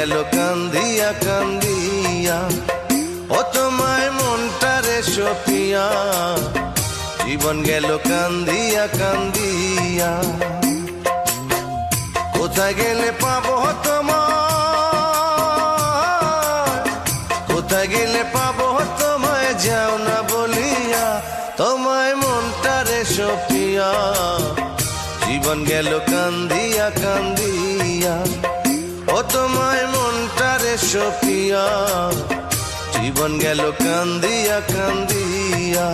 গেল কান্দিয়া কান্দিয়া, ও তোমায় মনটারে সপিয়া, জীবন গেল কান্দিয়া কান্দিয়া। কোথায় গেলে পাবো তোমায়, কোথায় গেলে পাবো তোমায়, যাও না বলিয়া, তোমায় মনটারে সপিয়া, জীবন গেল কান্দিয়া কান্দিয়া। ও তোমায় মনটারে সপিয়া, জীবন গেল কান্দিয়া কান্দিয়া।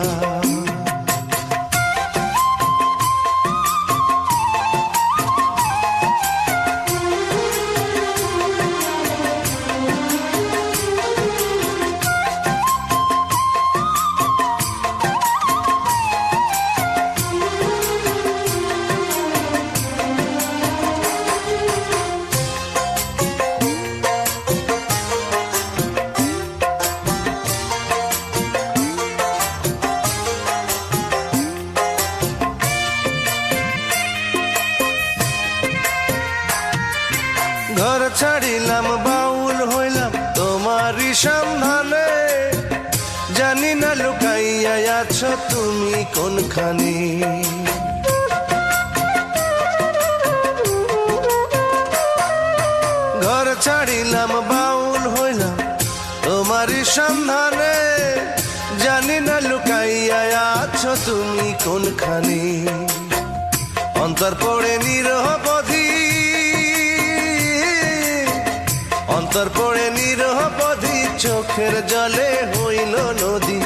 ঘর ছাড়িলাম বাউল হইলাম তোমারই সন্ধানে, জানি না লুকাইয়া আছো তুমি কোনখানে। ঘর ছাড়িলাম বাউল হইলাম তোমারই সন্ধানে, জানি না লুকাইয়া আছো তুমি কোনখানে। অন্তর পড়ে নিরবধি, অন্তর পড়ে নিরবধি, চোখের জলে হইল নদী।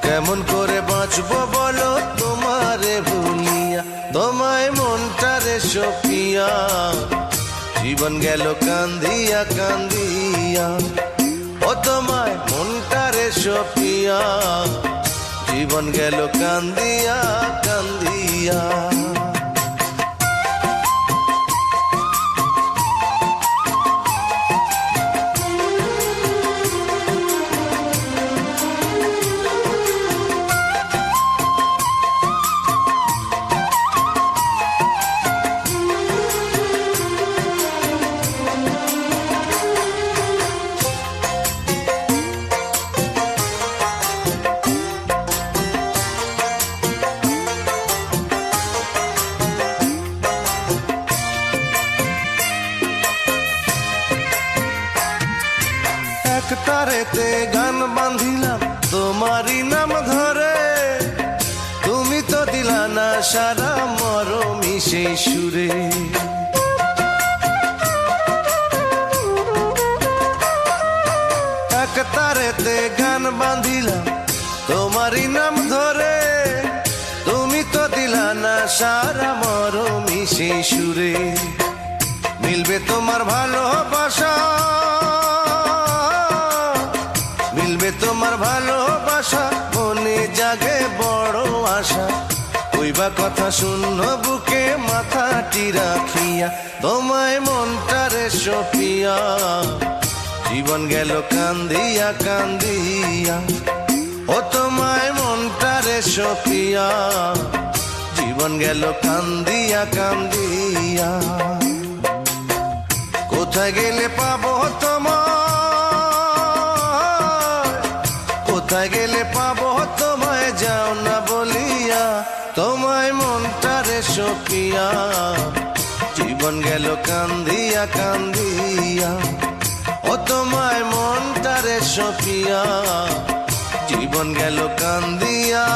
কেমন করে বাঁচবো বলো তোমারে ভুলিয়া, তোমায় মনটারে সপিয়া, জীবন গেল কান্দিয়া কান্দিয়া। ও তোমায় মনটারে সপিয়া, জীবন গেল কান্দিয়া কান্দিয়া। এক তারেতে গান বাঁধিলাম তোমারই নাম ধরে, তুমি তো দিলা না সারা মরমি সেই সুরে। এক তারেতে গান বাঁধিলাম তোমারই নাম ধরে, তুমি তো দিলা না সারা মরমি সেই সুরে। মিলবে তোমার ভালোবাসা, মিলবে তোমার ভালোবাসা, মনে জাগে বড় আশা। কইবা কথা শূন্য বুকে মাথাটি রাখিয়া, তোমায় মনটারে সপিয়া, জীবন গেল কান্দিয়া কান্দিয়া। ও তোমায় মনটারে সপিয়া, জীবন গেল কান্দিয়া কান্দিয়া। কোথায় গেলে পাবো তোমায়, কোথায় গেলে পাবো তোমায়, যাও না বলিয়া, তোমায় মনটারে সপিয়া, জীবন গেল কান্দিয়া কান্দিয়া। ও তোমায় মনটারে সপিয়া, জীবন গেল কান্দিয়া।